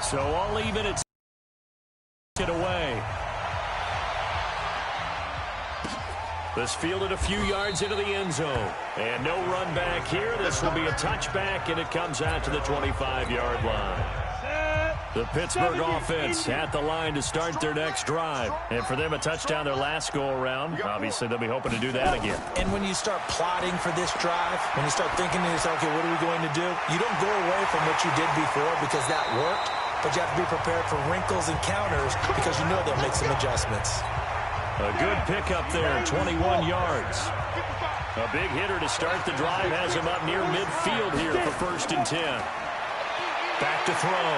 So all even, it's it away. This fielded a few yards into the end zone. And no run back here. This will be a touchback, and it comes out to the 25-yard line. The Pittsburgh offense at the line to start their next drive. And for them, a touchdown their last go-around. Obviously, they'll be hoping to do that again. And when you start plotting for this drive, when you start thinking to yourself, okay, what are we going to do? You don't go away from what you did before because that worked, but you have to be prepared for wrinkles and counters because you know they'll make some adjustments. A good pickup there, 21 yards. A big hitter to start the drive has him up near midfield here for 1st and 10. Back to throw.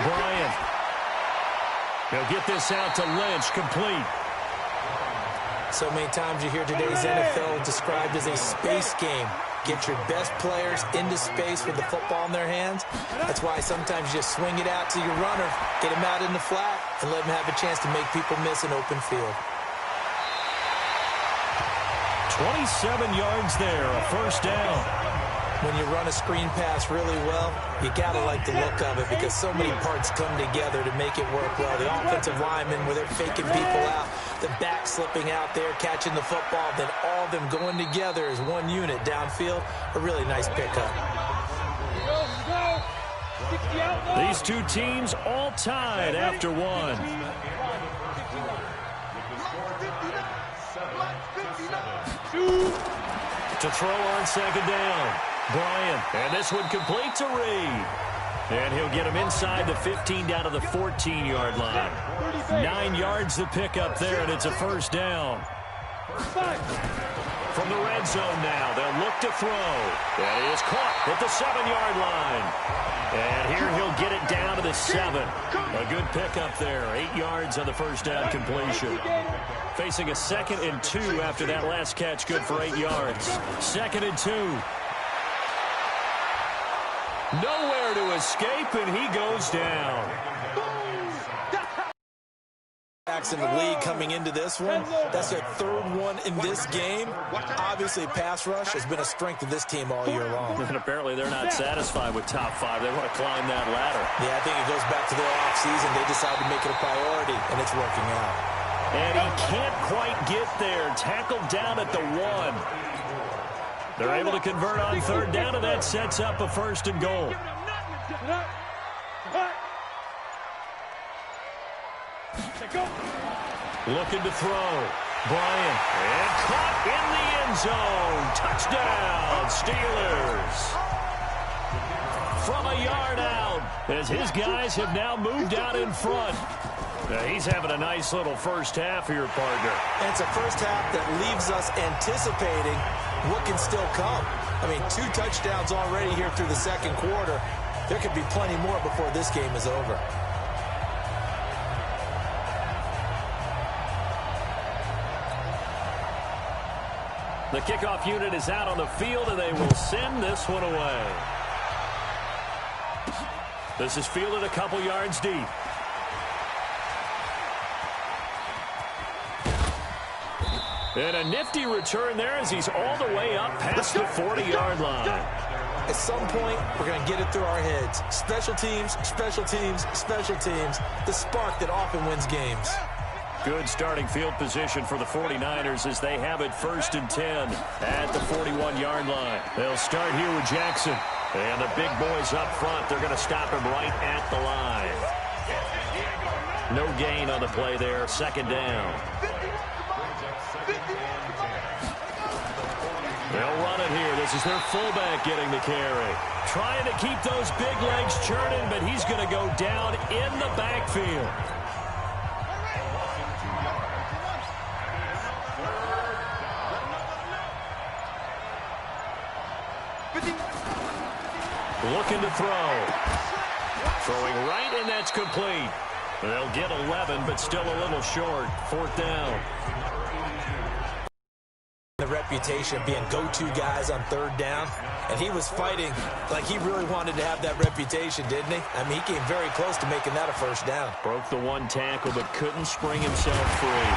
Bryant. He'll get this out to Lynch, complete. So many times you hear today's NFL described as a space game. Get your best players into space with the football in their hands. That's why sometimes you just swing it out to your runner, get him out in the flat, and let him have a chance to make people miss an open field. 27 yards there, a 1st down. When you run a screen pass really well, you got to like the look of it because so many parts come together to make it work well. The offensive linemen, where they're faking people out, the back slipping out there, catching the football, then all of them going together as one unit downfield. A really nice pickup. These two teams all tied after one. To throw on 2nd down. Bryant, and this one complete to Reed. And he'll get him inside the 15 down to the 14-yard line. 9 yards to pick up there, and it's a 1st down. From the red zone now, they'll look to throw. That is caught at the 7-yard line. And here he'll get it down to the 7. A good pickup there. 8 yards on the 1st down completion. Facing a 2nd and 2 after that last catch, good for 8 yards. 2nd and 2. Nowhere to escape, and he goes down. In the league coming into this one, that's their 3rd one in this game. Obviously, pass rush has been a strength of this team all year long. And apparently they're not satisfied with top 5. They want to climb that ladder. Yeah, I think it goes back to their offseason. They decided to make it a priority, and it's working out. And he can't quite get there. Tackled down at the 1. They're able to convert on 3rd down, and that sets up a 1st and goal. Looking to throw. Bryant. And caught in the end zone. Touchdown, Steelers. From a yard out, as his guys have now moved out in front. Now he's having a nice little first half here, partner. And it's a first half that leaves us anticipating what can still come. I mean, 2 touchdowns already here through the 2nd quarter. There could be plenty more before this game is over. The kickoff unit is out on the field, and they will send this one away. This is fielded a couple yards deep. And a nifty return there as he's all the way up past the 40-yard line. At some point, we're going to get it through our heads. Special teams, special teams, special teams. The spark that often wins games. Good starting field position for the 49ers as they have it 1st and 10 at the 41-yard line. They'll start here with Jackson. And the big boys up front, they're going to stop him right at the line. No gain on the play there, 2nd down. They'll run it here. This is their fullback getting the carry. Trying to keep those big legs churning, but he's going to go down in the backfield. Looking to throw. Throwing right, and that's complete. They'll get 11, but still a little short. 4th down. The reputation of being go-to guys on 3rd down, and he was fighting like he really wanted to have that reputation, didn't he? I mean, he came very close to making that a 1st down. Broke the 1 tackle, but couldn't spring himself free.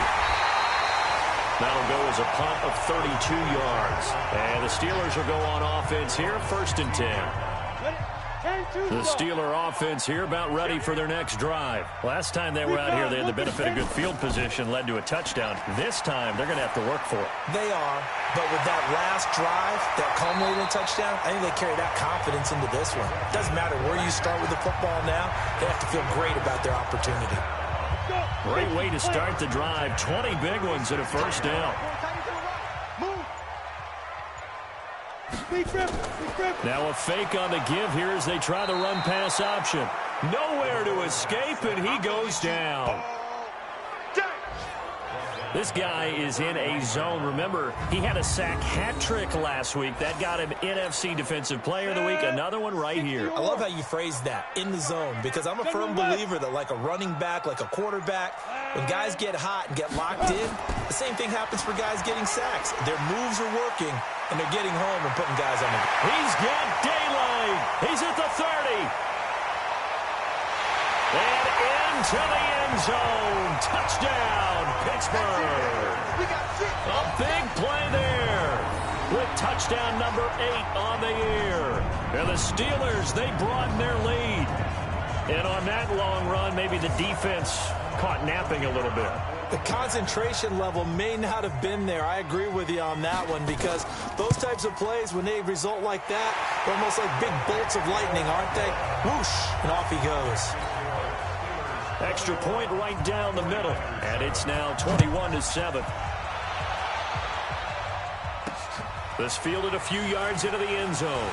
That'll go as a punt of 32 yards. And the Steelers will go on offense here, 1st and 10. The Steeler offense here about ready for their next drive. Last time they were out here, they had the benefit of good field position, led to a touchdown. This time, they're going to have to work for it. They are, but with that last drive, that culminating touchdown, I think they carry that confidence into this one. Doesn't matter where you start with the football now, they have to feel great about their opportunity. Great way to start the drive. 20 big ones and a first down. Now a fake on the give here as they try the run-pass option. Nowhere to escape, and he goes down. This guy is in a zone. Remember, he had a sack hat trick last week. That got him NFC Defensive Player of the Week. Another one right here. I love how you phrase that, in the zone, because I'm a firm believer that like a running back, like a quarterback, when guys get hot and get locked in, the same thing happens for guys getting sacks. Their moves are working, and they're getting home and putting guys on the ground. He's got daylight. He's at the 30. And into the end zone. Touchdown, Pittsburgh. A big play there with touchdown number 8 on the year. And the Steelers, they broaden their lead. And on that long run, maybe the defense caught napping a little bit. The concentration level may not have been there. I agree with you on that one, because those types of plays, when they result like that, they're almost like big bolts of lightning, aren't they? Whoosh, and off he goes. Extra point right down the middle. And it's now 21-7. This fielded a few yards into the end zone.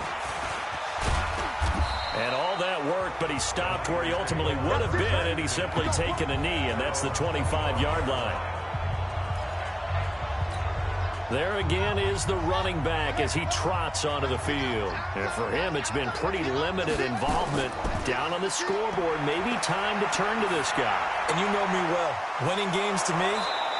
And all that worked, but he stopped where he ultimately would have been, and he's simply taken a knee, and that's the 25-yard line. There again is the running back as he trots onto the field. And for him, it's been pretty limited involvement down on the scoreboard. Maybe time to turn to this guy. And you know me well. Winning games to me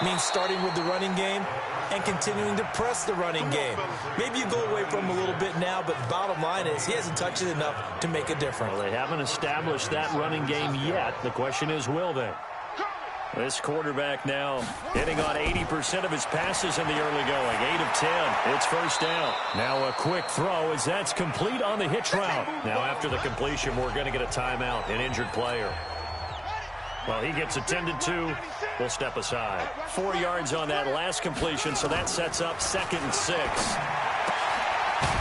means starting with the running game and continuing to press the running game. Maybe you go away from him a little bit now, but bottom line is he hasn't touched it enough to make a difference. Well, they haven't established that running game yet. The question is, will they? This quarterback now hitting on 80% of his passes in the early going. 8 of 10. It's first down. Now a quick throw as that's complete on the hitch route. Now after the completion, we're going to get a timeout, an injured player. Well, he gets attended to. We'll step aside. 4 yards on that last completion, so that sets up 2nd and 6.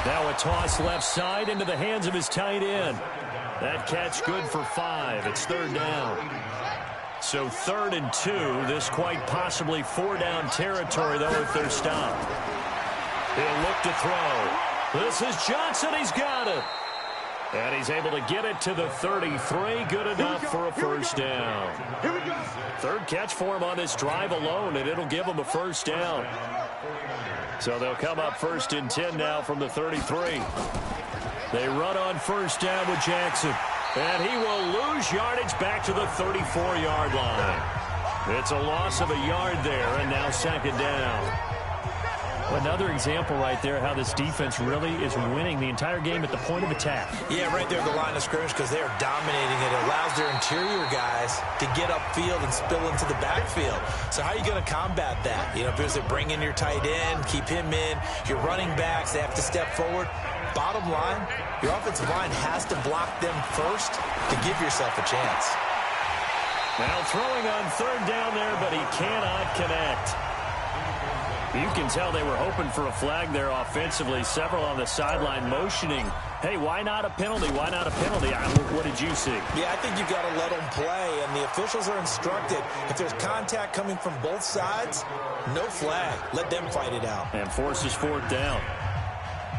Now a toss left side into the hands of his tight end. That catch good for 5. It's 3rd down. So 3rd and 2. This quite possibly 4-down territory, though, if they're stopped. He'll look to throw. This is Johnson. He's got it. And he's able to get it to the 33. Good enough for a first down. 3rd catch for him on this drive alone, and it'll give him a first down. So they'll come up 1st and 10 now from the 33. They run on first down with Jackson. And he will lose yardage back to the 34-yard line. It's a loss of a yard there, and now 2nd down. Another example right there how this defense really is winning the entire game at the point of attack. Yeah, right there at the line of scrimmage, because they are dominating it. It allows their interior guys to get upfield and spill into the backfield. So how are you going to combat that? You know, if they bring in your tight end, keep him in, your running backs, they have to step forward. Bottom line, your offensive line has to block them first to give yourself a chance. Now throwing on 3rd down there, but he cannot connect. You can tell they were hoping for a flag there offensively. Several on the sideline motioning. Hey, why not a penalty? Why not a penalty? What did you see? Yeah, I think you've got to let them play, and the officials are instructed. If there's contact coming from both sides, no flag. Let them fight it out. And forces 4th down.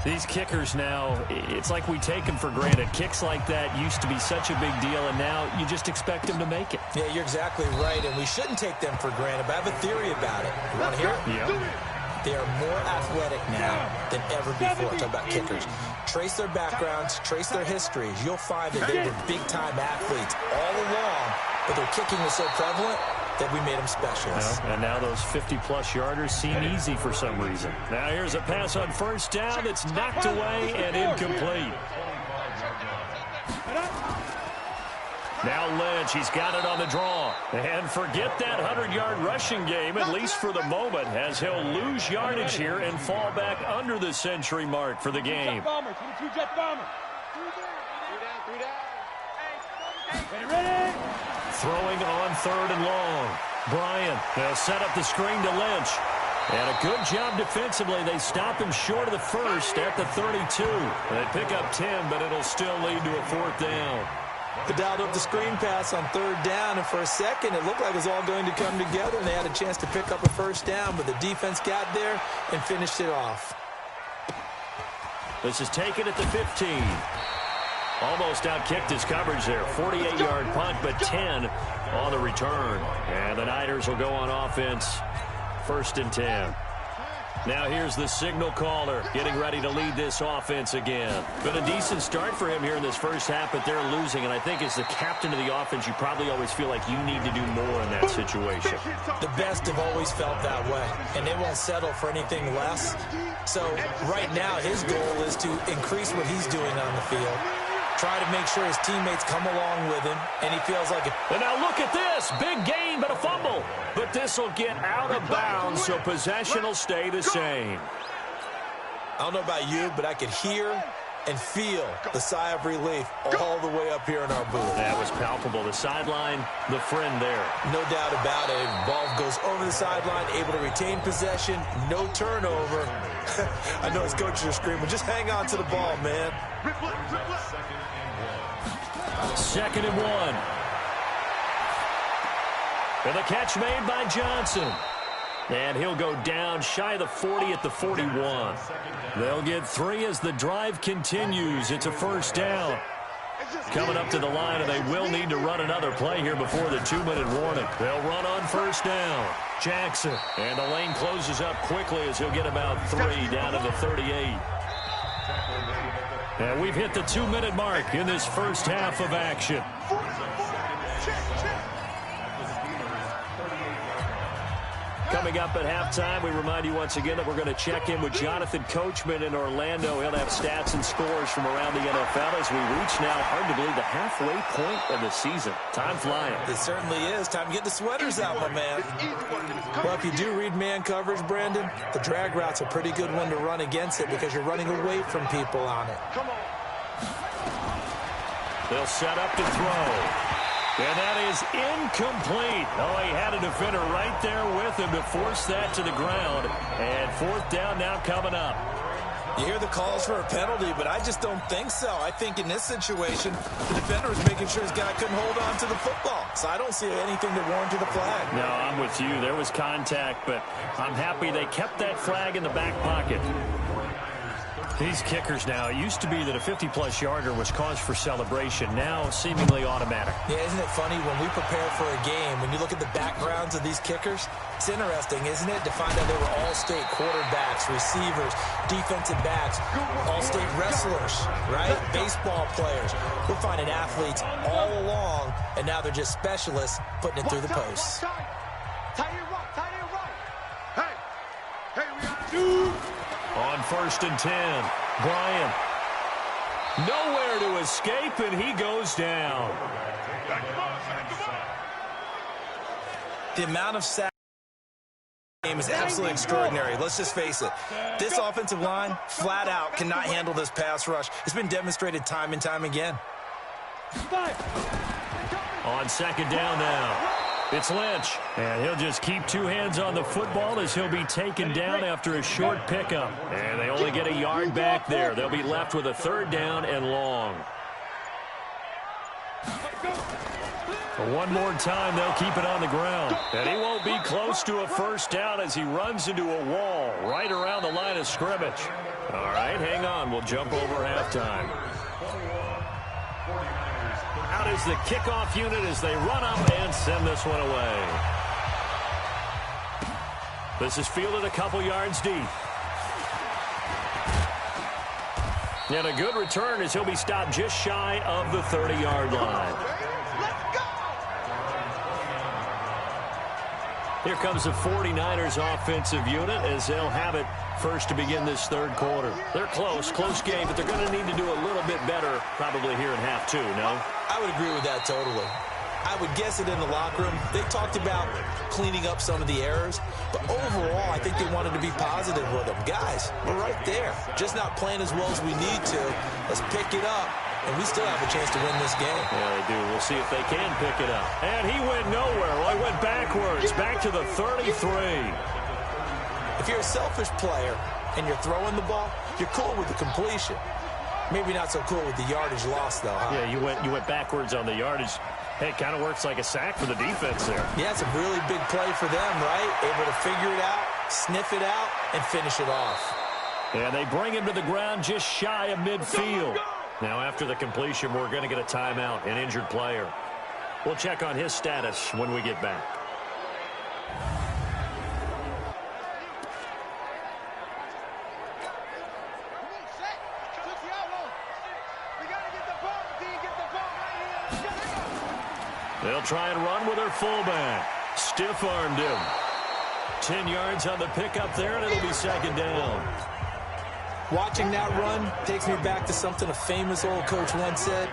These kickers now, it's like we take them for granted. Kicks like that used to be such a big deal, and now you just expect them to make it. Yeah, you're exactly right, and we shouldn't take them for granted, but I have a theory about it. You want to hear it? Yeah. They are more athletic now than ever before. Talk about kickers. Trace their backgrounds, trace their histories. You'll find that they were big-time athletes all along, but their kicking was so prevalent that we made them specialists. And now those 50-plus yarders seem easy for some reason. Now here's a pass on first down that's knocked away and incomplete. Now Lynch, he's got it on the draw. And forget that 100-yard rushing game, at least for the moment, as he'll lose yardage here and fall back under the century mark for the game. Throwing on 3rd and long. Bryant, they'll set up the screen to Lynch. And a good job defensively. They stop him short of the first at the 32. They pick up 10, but it'll still lead to a 4th down. They dialed up the screen pass on 3rd down, and for a second it looked like it was all going to come together, and they had a chance to pick up a 1st down, but the defense got there and finished it off. This is taken at the 15. Almost outkicked his coverage there. 48-yard punt, but 10 on the return. And the Niners will go on offense. 1st and 10. Now here's the signal caller getting ready to lead this offense again. Been a decent start for him here in this first half, but they're losing. And I think as the captain of the offense, you probably always feel like you need to do more in that situation. The best have always felt that way, and they won't settle for anything less. So right now his goal is to increase what he's doing on the field. Try to make sure his teammates come along with him, and he feels like it. And now look at this. Big gain, but a fumble. But this will get out of bounds, so possession will stay the same. I don't know about you, but I could hear and feel the sigh of relief all the way up here in our booth. That was palpable. The sideline, the friend there. No doubt about it. Ball goes over the sideline, able to retain possession, no turnover. I know his coaches are screaming, just hang on to the ball, man. 2nd and 1. And the catch made by Johnson. And he'll go down shy of the 40 at the 41. They'll get 3 as the drive continues. It's a 1st down. Coming up to the line, and they will need to run another play here before the 2-minute warning. They'll run on 1st down. Jackson. And the lane closes up quickly as he'll get about 3 down to the 38. And we've hit the 2-minute mark in this first half of action. Coming up at halftime, we remind you once again that we're going to check in with Jonathan Coachman in Orlando. He'll have stats and scores from around the NFL as we reach now, hard to believe, the halfway point of the season. Time flying. It certainly is. Time to get the sweaters out, my man. Well, if you do read man coverage, Brandon, the drag route's a pretty good one to run against it because you're running away from people on it. They'll set up to throw. And that is incomplete. Oh, he had a defender right there with him to force that to the ground. And 4th down now coming up. You hear the calls for a penalty, but I just don't think so. I think in this situation, the defender was making sure his guy couldn't hold on to the football. So I don't see anything to warrant the flag. No, I'm with you. There was contact, but I'm happy they kept that flag in the back pocket. These kickers now, it used to be that a 50-plus yarder was cause for celebration. Now, seemingly automatic. Yeah, isn't it funny when we prepare for a game, when you look at the backgrounds of these kickers, it's interesting, isn't it, to find out they were all-state quarterbacks, receivers, defensive backs, all-state wrestlers, right? Baseball players. We're finding athletes all along, and now they're just specialists putting it through the posts. On 1st and 10, Bryant. Nowhere to escape, and he goes down. The amount of sacks game is absolutely extraordinary. Let's just face it. This offensive line, flat out, cannot handle this pass rush. It's been demonstrated time and time again. On 2nd down now. It's Lynch, and he'll just keep 2 hands on the football as he'll be taken down after a short pickup. And they only get a yard back there. They'll be left with a 3rd down and long. One more time, they'll keep it on the ground. And he won't be close to a 1st down as he runs into a wall right around the line of scrimmage. All right, hang on. We'll jump over halftime. Out is the kickoff unit as they run up and send this one away. This is fielded a couple yards deep. And a good return as he'll be stopped just shy of the 30-yard line. Here comes the 49ers offensive unit as they'll have it first to begin this 3rd quarter. They're close game, but they're going to need to do a little bit better probably here in half 2, no? I would agree with that totally. I would guess it in the locker room. They talked about cleaning up some of the errors, but overall, I think they wanted to be positive with them. Guys, we're right there. Just not playing as well as we need to. Let's pick it up and we still have a chance to win this game. Yeah, they do. We'll see if they can pick it up. And he went nowhere. Well, he went backwards, back to the 33. If you're a selfish player and you're throwing the ball, you're cool with the completion. Maybe not so cool with the yardage loss, though, huh? Yeah, you went backwards on the yardage. Hey, it kind of works like a sack for the defense there. Yeah, it's a really big play for them, right? Able to figure it out, sniff it out, and finish it off. And they bring him to the ground just shy of midfield. Now, after the completion, we're going to get a timeout, an injured player. We'll check on his status when we get back. They'll try and run with their fullback. Stiff-armed him. 10 yards on the pickup there, and it'll be second down. Watching that run takes me back to something a famous old coach once said.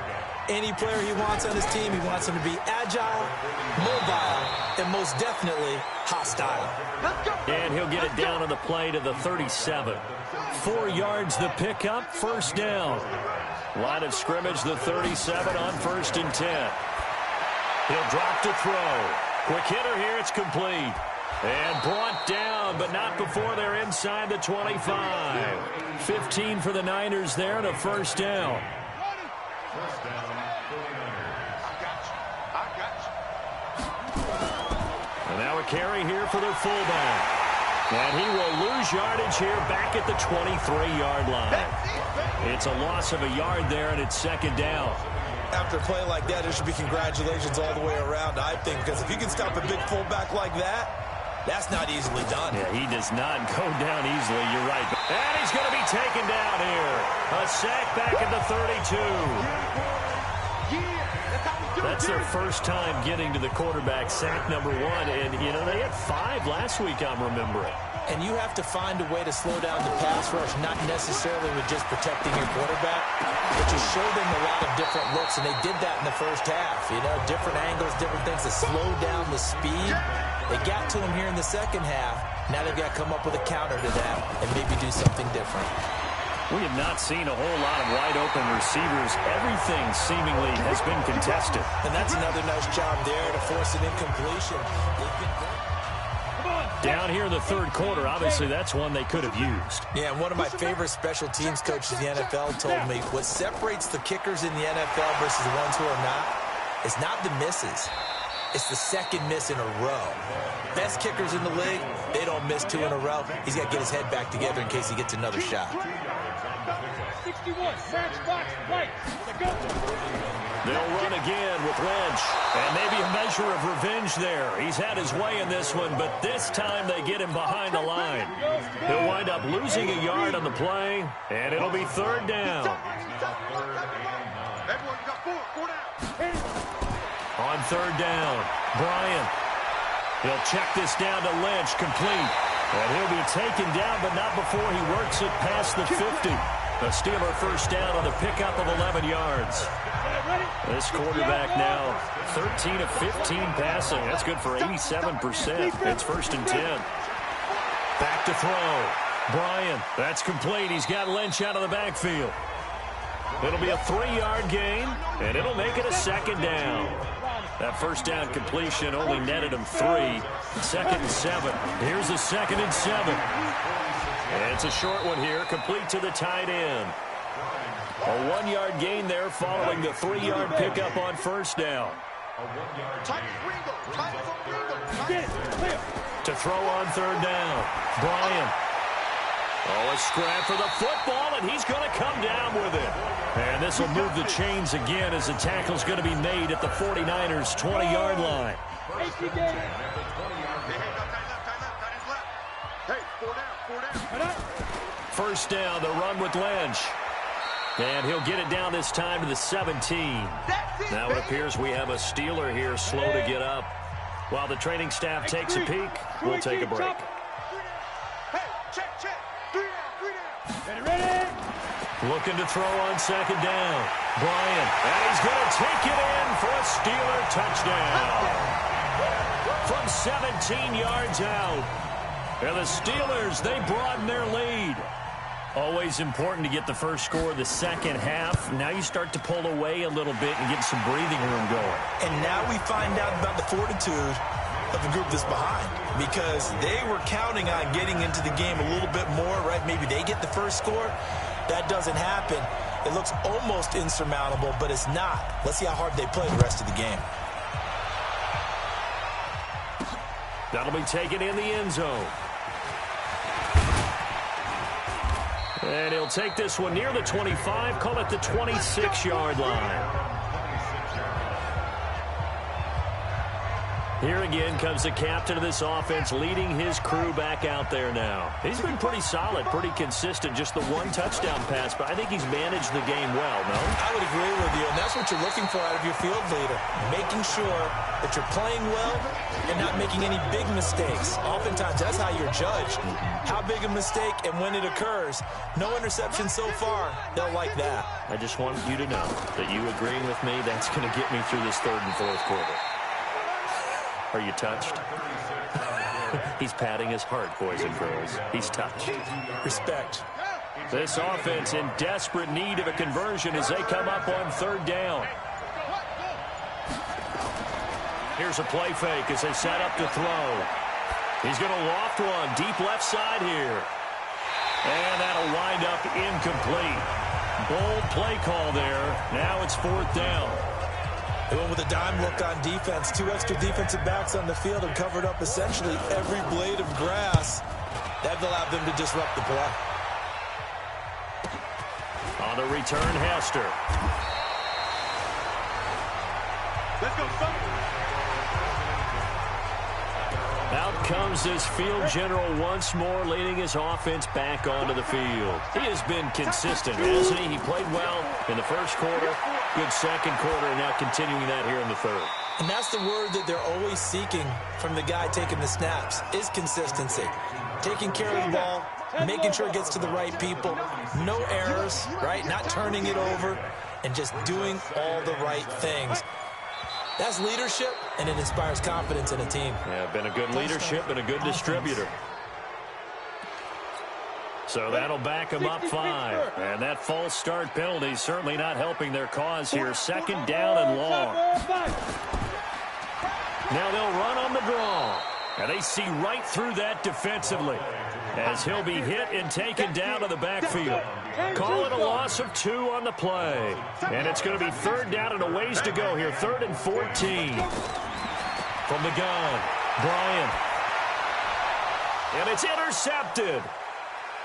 Any player he wants on his team, he wants him to be agile, mobile, and most definitely hostile. And he'll get it down on the play to the 37. 4 yards the pickup, first down. Line of scrimmage, the 37 on 1st and 10. He'll drop to throw. Quick hitter here, it's complete. And brought down, but not before they're inside the 25. 15 for the Niners there and a first down. And now a carry here for their fullback. And he will lose yardage here back at the 23-yard line. It's a loss of a yard there, and it's second down. After a play like that, there should be congratulations all the way around, I think, because if you can stop a big fullback like that, that's not easily done. Yeah, he does not go down easily. You're right. And he's going to be taken down here. A sack back at the 32. That's their first time getting to the quarterback, sack number 1. And, you know, they had 5 last week, I'm remembering. And you have to find a way to slow down the pass rush, not necessarily with just protecting your quarterback, but you show them a lot of different looks, and they did that in the first half. You know, different angles, different things to slow down the speed. They got to him here in the second half. Now they've got to come up with a counter to that and maybe do something different. We have not seen a whole lot of wide-open receivers. Everything seemingly has been contested. And that's another nice job there to force an incompletion. Down here in the third quarter, obviously that's one they could have used. Yeah, one of my favorite special teams coaches in the NFL told me what separates the kickers in the NFL versus the ones who are not is not the misses. It's the second miss in a row. Best kickers in the league, they don't miss 2 in a row. He's got to get his head back together in case he gets another shot. 61, matchbox, right. They'll run again with Lynch. And maybe a measure of revenge there. He's had his way in this one, but this time they get him behind the line. He'll wind up losing a yard on the play, and it'll be third down. On third down, Bryant. He'll check this down to Lynch, complete. And he'll be taken down, but not before he works it past the 50. A Steeler first down on the pickup of 11 yards. This quarterback now 13 of 15 passing. That's good for 87%. It's 1st and 10. Back to throw. Bryant, that's complete. He's got Lynch out of the backfield. It'll be a 3-yard gain, and it'll make it a second down. That first down completion only netted him 3. 2nd and 7. Here's a 2nd and 7. And it's a short one here, complete to the tight end. A 1-yard gain there following the 3-yard pickup on first down. To throw on third down, Bryant. Oh, a scrap for the football, and he's going to come down with it. And this will move the chains again as the tackle's going to be made at the 49ers' 20-yard line. First down, the run with Lynch. And he'll get it down this time to the 17. Now it appears we have a Steeler here slow to get up. While the training staff takes a peek, we'll take a break. Looking to throw on second down. Bryant, and he's going to take it in for a Steeler touchdown. From 17 yards out. And the Steelers, they broaden their lead. Always important to get the first score of the second half. Now you start to pull away a little bit and get some breathing room going. And now we find out about the fortitude of the group that's behind, because they were counting on getting into the game a little bit more, right? Maybe they get the first score. That doesn't happen. It looks almost insurmountable, but it's not. Let's see how hard they play the rest of the game. That'll be taken in the end zone. And he'll take this one near the 25, call it the 26-yard line. Here again comes the captain of this offense, leading his crew back out there now. He's been pretty solid, pretty consistent, just the one touchdown pass, but I think he's managed the game well, no? I would agree with you, and that's what you're looking for out of your field leader, making sure that you're playing well and not making any big mistakes. Oftentimes, that's how you're judged. How big a mistake and when it occurs. No interception so far. They'll like that. I just want you to know that you agreeing with me, that's going to get me through this third and fourth quarter. Are you touched? He's patting his heart, boys and girls. He's touched. Respect. This offense in desperate need of a conversion as they come up on third down. Here's a play fake as they set up to throw. He's going to loft one deep left side here. And that'll wind up incomplete. Bold play call there. Now it's fourth down. They went with a dime look on defense. 2 extra defensive backs on the field and covered up essentially every blade of grass. That allowed them to disrupt the play. On the return, Hester. Let's go, son. Out comes this field general once more, leading his offense back onto the field. He has been consistent, hasn't he? He played well in the first quarter, good second quarter, and now continuing that here in the third. And that's the word that they're always seeking from the guy taking the snaps, is consistency. Taking care of the ball, making sure it gets to the right people, no errors, right? Not turning it over, and just doing all the right things. That's leadership, and it inspires confidence in a team. Yeah, been a good leadership and a good distributor. So that'll back them up 5. And that false start penalty is certainly not helping their cause here. Second down and long. Now they'll run on the draw. And they see right through that defensively as he'll be hit and taken down to the backfield. Call it a loss of 2 on the play. And it's going to be third down and a ways to go here. 3rd and 14. From the gun, Bryant. And it's intercepted.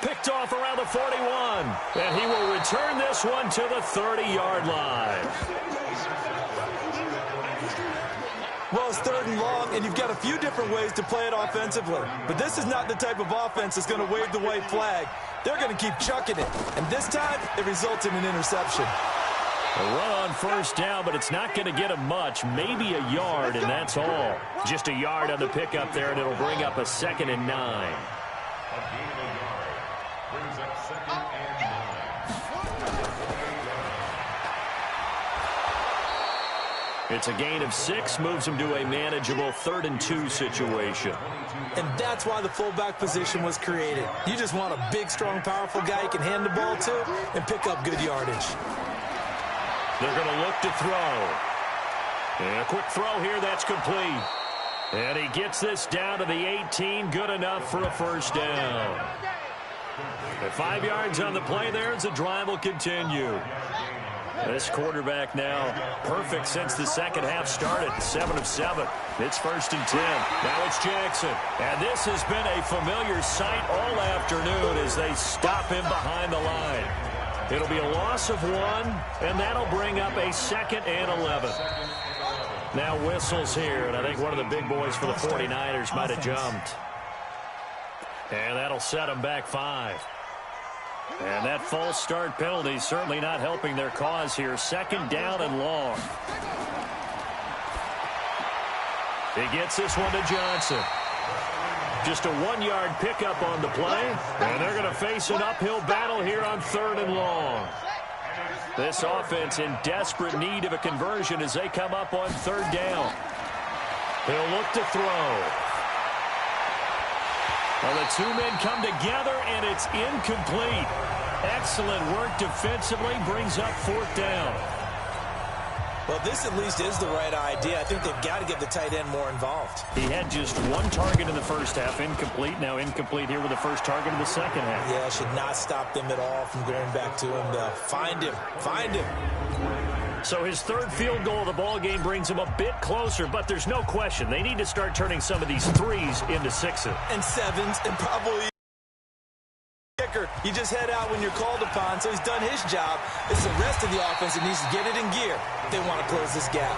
Picked off around the 41. And he will return this one to the 30-yard line. Well, it's 3rd and long, and you've got a few different ways to play it offensively. But this is not the type of offense that's going to wave the white flag. They're going to keep chucking it. And this time, it results in an interception. A run on first down, but it's not going to get him much. Maybe a yard, and that's all. Just a yard on the pickup there, and it'll bring up a 2nd and 9. It's a gain of 6, moves him to a manageable 3rd and 2 situation. And that's why the fullback position was created. You just want a big, strong, powerful guy you can hand the ball to and pick up good yardage. They're going to look to throw. And a quick throw here, that's complete. And he gets this down to the 18, good enough for a first down. At 5 yards on the play there as the drive will continue. This quarterback now perfect since the second half started. 7 of 7. It's 1st and 10. Now it's Jackson. And this has been a familiar sight all afternoon as they stop him behind the line. It'll be a loss of 1, and that'll bring up a 2nd and 11. Now whistles here, and I think one of the big boys for the 49ers might have jumped. And that'll set them back 5. And that false start penalty certainly not helping their cause here. 2nd down and long. He gets this one to Johnson. Just a 1-yard pickup on the play. And they're going to face an uphill battle here on 3rd and long. This offense in desperate need of a conversion as they come up on 3rd down. He'll look to throw. Well, the 2 men come together, and it's incomplete. Excellent work defensively, brings up 4th down. Well, this at least is the right idea. I think they've got to get the tight end more involved. He had just 1 target in the first half, incomplete. Now incomplete here with the first target of the second half. Yeah, should not stop them at all from going back to him. Find him. Find him. So his 3rd field goal of the ball game brings him a bit closer, but there's no question. They need to start turning some of these 3s into 6s. And 7s, and probably kicker. You just head out when you're called upon, so he's done his job. It's the rest of the offense that needs to get it in gear if they want to close this gap.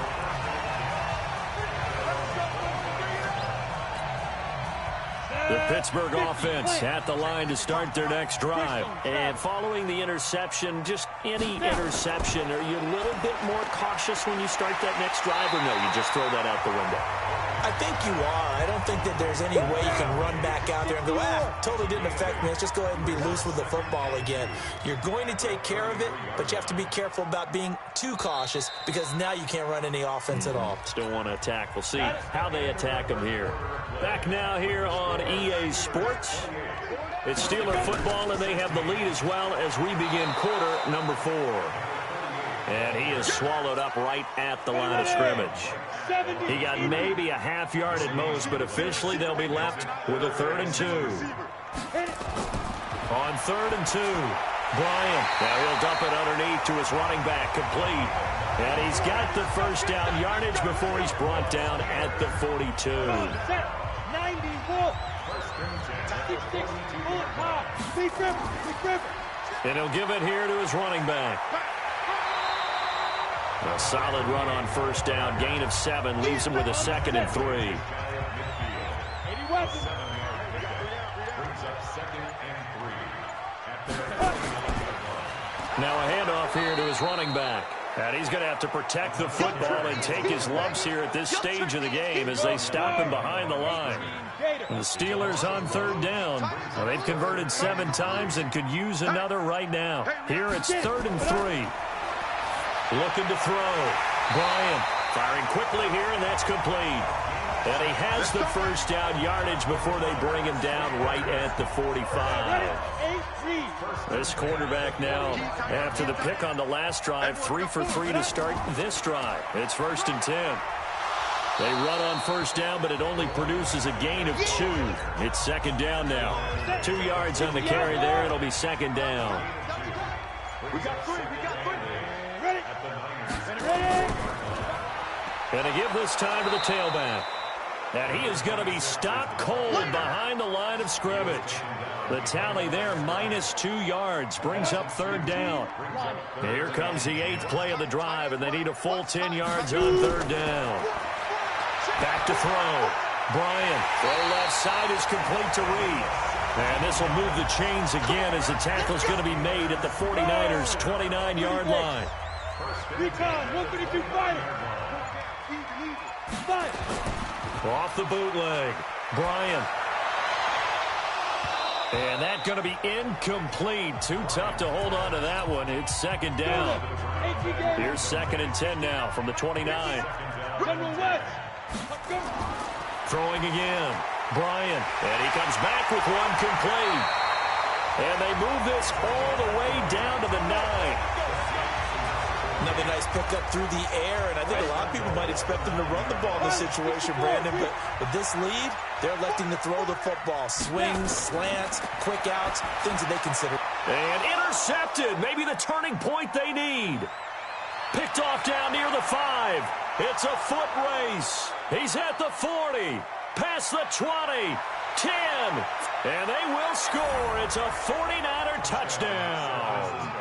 The Pittsburgh offense at the line to start their next drive. And following the interception, just any interception, are you a little bit more cautious when you start that next drive, or no, you just throw that out the window? I think you are. I don't think that there's any way you can run back out there and go, totally didn't affect me. Let's just go ahead and be loose with the football again. You're going to take care of it, but you have to be careful about being too cautious because now you can't run any offense at all. Still want to attack. We'll see how they attack them here. Back now here on EA Sports. It's Steeler football, and they have the lead as well as we begin quarter number 4. And he is swallowed up right at the line of scrimmage. He got maybe a half yard at most, but officially they'll be left with a 3rd and 2. On 3rd and 2, Bryant. Now he'll dump it underneath to his running back, complete. And he's got the first down yardage before he's brought down at the 42. And he'll give it here to his running back. A solid run on first down. Gain of 7 leaves him with a 2nd and 3. Now a handoff here to his running back. And he's going to have to protect the football and take his lumps here at this stage of the game as they stop him behind the line. And the Steelers on 3rd down. Well, they've converted 7 times and could use another right now. Here it's 3rd and 3. Looking to throw. Bryant firing quickly here, and that's complete. And he has the first down yardage before they bring him down right at the 45. This quarterback now, after the pick on the last drive, 3 for 3 to start this drive. It's 1st and 10. They run on first down, but it only produces a gain of 2. It's 2nd down now. 2 yards on the carry there. It'll be 2nd down. We got 3. And to give this time to the tailback. And he is going to be stopped cold behind the line of scrimmage. The tally there, -2 yards, brings up 3rd down. Here comes the 8th play of the drive, and they need a full 10 yards on 3rd down. Back to throw. Bryant, throw left side is complete to Reed. And this will move the chains again as the tackle is going to be made at the 49ers' 29-yard line. Off the bootleg. Bryant. And that's going to be incomplete. Too tough to hold on to that one. It's 2nd down. Here's 2nd and 10 now from the 29. Throwing again. Bryant. And he comes back with one complete. And they move this all the way down to the 9. Another nice pickup through the air, and I think a lot of people might expect them to run the ball in this situation, Brandon, but with this lead, they're electing to throw the football. Swings, slants, quick outs, things that they consider. And intercepted, maybe the turning point they need. Picked off down near the 5. It's a foot race. He's at the 40, past the 20, 10, and they will score. It's a 49er touchdown.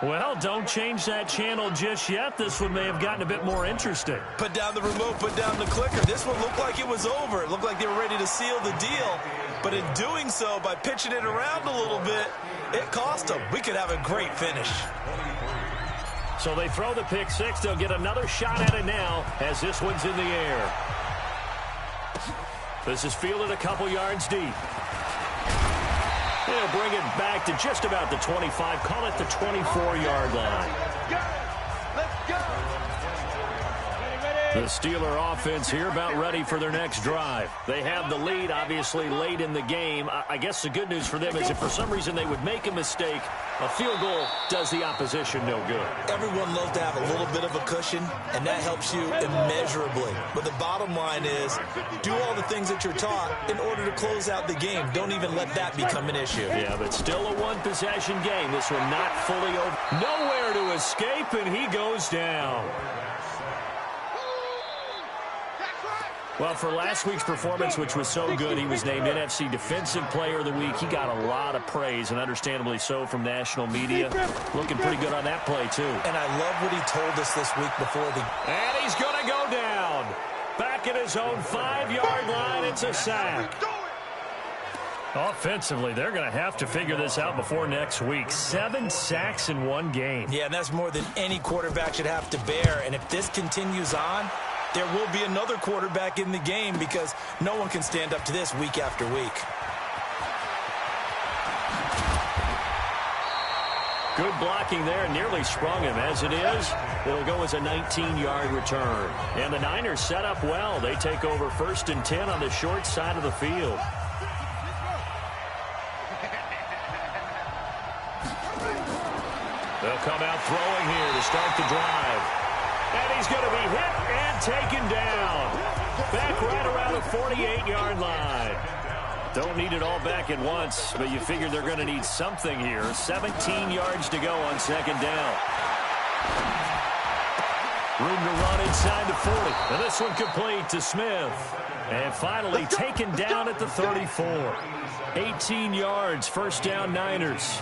Well, don't change that channel just yet. This one may have gotten a bit more interesting. Put down the remote, put down the clicker. This one looked like it was over. It looked like they were ready to seal the deal. But in doing so, by pitching it around a little bit, it cost them. We could have a great finish. So they throw the pick 6. They'll get another shot at it now as this one's in the air. This is fielded a couple yards deep. They'll bring it back to just about the 25. Call it the 24-yard line. Let's go. The Steeler offense here about ready for their next drive. They have the lead, obviously, late in the game. I guess the good news for them is if for some reason they would make a mistake, a field goal does the opposition no good. Everyone loves to have a little bit of a cushion, and that helps you immeasurably. But the bottom line is, do all the things that you're taught in order to close out the game. Don't even let that become an issue. Yeah, but still a one-possession game. This one not fully over. Nowhere to escape, and he goes down. Well, for last week's performance, which was so good, he was named NFC Defensive Player of the Week. He got a lot of praise, and understandably so, from national media. Looking pretty good on that play, too. And I love what he told us this week before the... And he's going to go down. Back at his own 5-yard line, it's a sack. Offensively, they're going to have to figure this out before next week. 7 sacks in one game. Yeah, and that's more than any quarterback should have to bear. And if this continues on, there will be another quarterback in the game because no one can stand up to this week after week. Good blocking there, nearly sprung him. As it is, it'll go as a 19-yard return. And the Niners set up well. They take over 1st and 10 on the short side of the field. They'll come out throwing here to start the drive. And he's going to be hit and taken down. Back right around the 48-yard line. Don't need it all back at once, but you figure they're going to need something here. 17 yards to go on 2nd down. Room to run inside the 40. And this one complete to Smith. And finally taken down at the 34. 18 yards, 1st down Niners.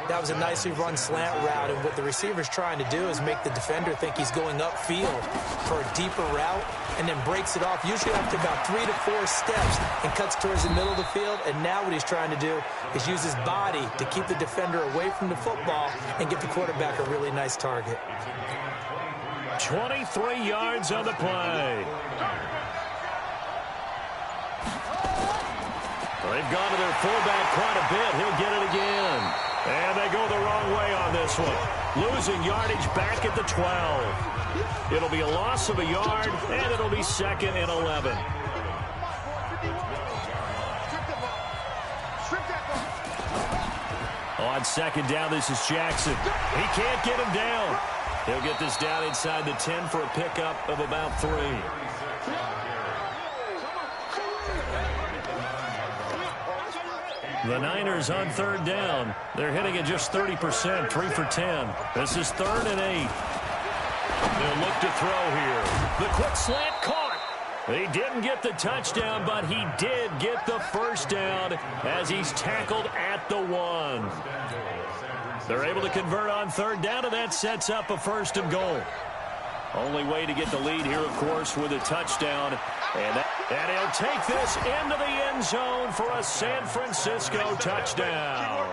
That was a nicely run slant route, and what the receiver's trying to do is make the defender think he's going upfield for a deeper route and then breaks it off, usually after about 3 to 4 steps, and cuts towards the middle of the field. And now what he's trying to do is use his body to keep the defender away from the football and get the quarterback a really nice target. 23 yards on the play. They've gone to their fullback quite a bit. He'll get it again. And they go the wrong way on this one. Losing yardage back at the 12. It'll be a loss of a yard, and it'll be 2nd and 11. On 2nd down, this is Jackson. He can't get him down. He'll get this down inside the 10 for a pickup of about 3. The Niners on 3rd down. They're hitting at just 30%, 3 for 10. This is 3rd and 8. They'll look to throw here. The quick slant caught. He didn't get the touchdown, but he did get the 1st down as he's tackled at the 1. They're able to convert on 3rd down, and that sets up a 1st and goal. Only way to get the lead here, of course, with a touchdown. And he'll take this into the end zone for a San Francisco touchdown.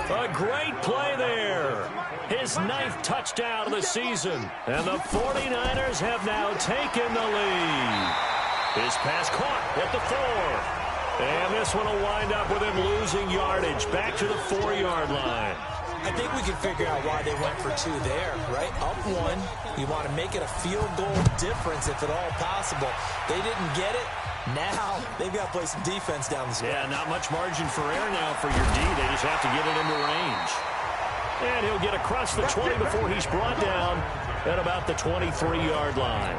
A great play there. His 9th touchdown of the season. And the 49ers have now taken the lead. His pass caught at the 4. And this one will wind up with him losing yardage back to the 4-yard line. I think we can figure out why they went for 2 there, right? Up 1, you want to make it a field goal difference if at all possible. They didn't get it. Now they've got to play some defense down the stretch. Yeah, not much margin for error now for your D. They just have to get it into range. And he'll get across the 20 before he's brought down at about the 23-yard line.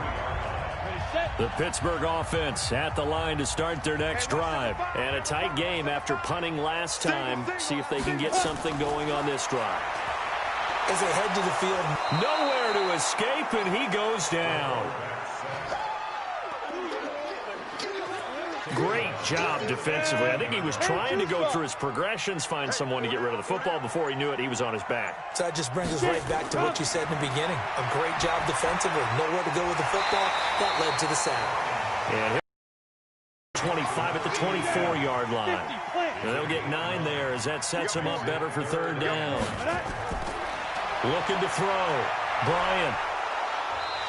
The Pittsburgh offense at the line to start their next drive. And a tight game after punting last time. See if they can get something going on this drive. As they head to the field. Nowhere to escape, and he goes down. Great job defensively. I think he was trying to go through his progressions, find someone to get rid of the football. Before he knew it, he was on his back. So that just brings us right back to what you said in the beginning. A great job defensively. Nowhere to go with the football. That led to the sack. And 25 at the 24-yard line. And they'll get 9 there as that sets him up better for 3rd down. Looking to throw. Bryant.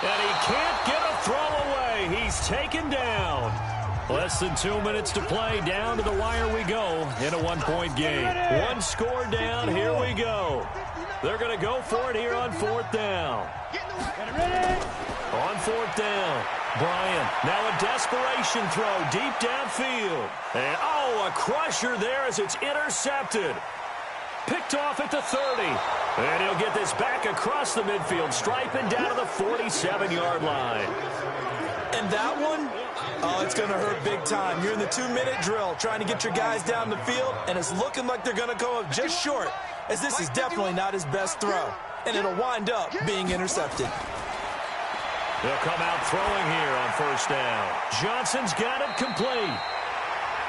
And he can't get a throw away. He's taken down. Less than 2 minutes to play. Down to the wire we go in a one-point game. One score down. Here we go. They're going to go for it here on fourth down. On fourth down, Bryant. Now a desperation throw deep downfield. And, a crusher there as it's intercepted. Picked off at the 30. And he'll get this back across the midfield stripe and down to the 47-yard line. And that one, it's going to hurt big time. You're in the 2-minute drill trying to get your guys down the field, and it's looking like they're going to go up just short, as this is definitely not his best throw. And it'll wind up being intercepted. They'll come out throwing here on first down. Johnson's got it complete.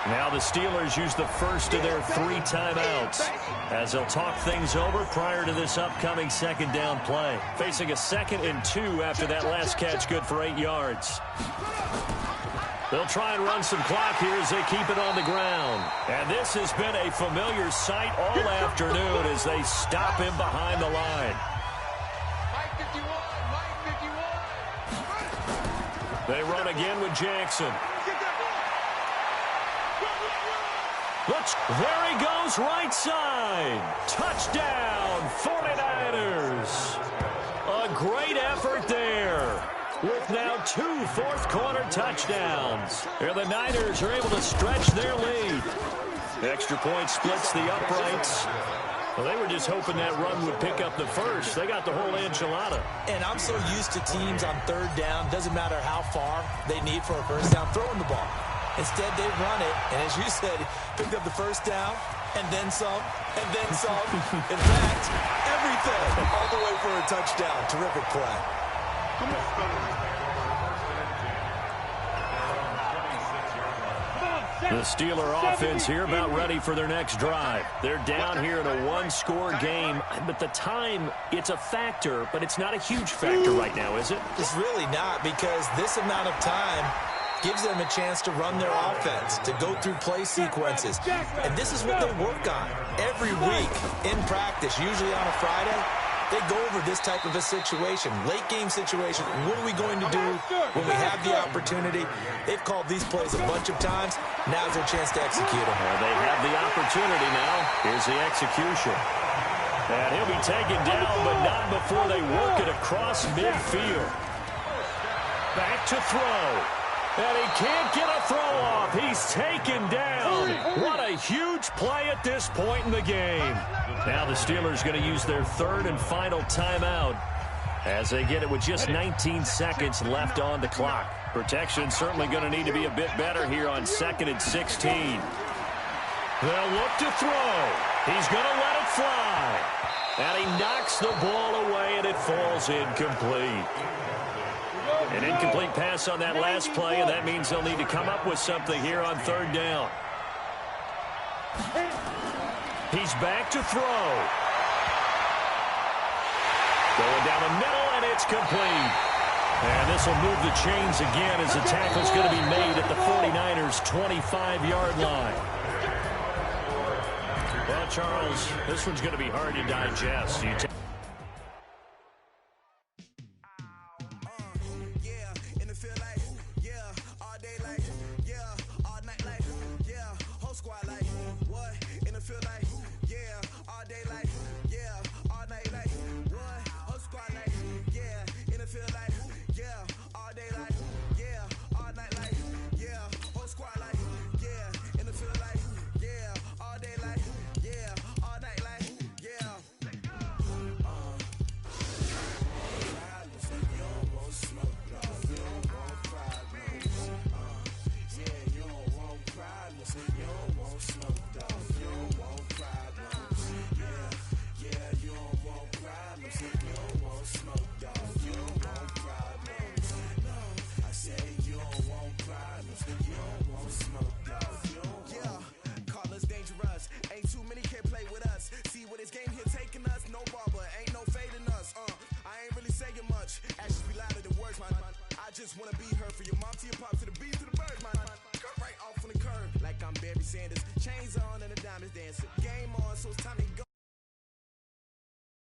Now the Steelers use the first of their 3 timeouts as they'll talk things over prior to this upcoming second down play. Facing a 2nd and 2 after that last catch, good for 8 yards. They'll try and run some clock here as they keep it on the ground. And this has been a familiar sight all afternoon as they stop him behind the line. They run again with Jackson. There he goes, right side. Touchdown, 49ers. A great effort there with now 2 fourth-quarter touchdowns. Here the Niners are able to stretch their lead. Extra point splits the uprights. Well, they were just hoping that run would pick up the first. They got the whole enchilada. And I'm so used to teams on third down, doesn't matter how far they need for a first down, throwing the ball. Instead, they run it, and as you said, picked up the first down, and then some, and then some. In fact, everything all the way for a touchdown. Terrific play. The Steeler offense here about ready for their next drive. They're down here in a 1-score game, but the time, it's a factor, but it's not a huge factor right now, is it? It's really not, because this amount of time gives them a chance to run their offense, to go through play sequences. And this is what they work on every week in practice, usually on a Friday. They go over this type of a situation, late game situation. What are we going to do when we have the opportunity? They've called these plays a bunch of times. Now's their chance to execute them. Well, they have the opportunity now. Here's the execution. And he'll be taken down, but not before they work it across midfield. Back to throw. And he can't get a throw off. He's taken down. What a huge play at this point in the game. Now the Steelers going to use their 3rd and final timeout as they get it with just 19 seconds left on the clock. Protection certainly going to need to be a bit better here on 2nd and 16. They'll look to throw. He's going to let it fly. And he knocks the ball away, and it falls incomplete. An incomplete pass on that last play, and that means they'll need to come up with something here on 3rd down. He's back to throw. Going down the middle, and it's complete. And this will move the chains again as the tackle's going to be made at the 49ers' 25-yard line. Well, Charles, this one's going to be hard to digest. Just wanna be her for your mom to your pop to the beat to the birds, man. Cut right off on the curb like I'm Barry Sanders. Chains on and the diamonds dancing. Game on, so it's time to go.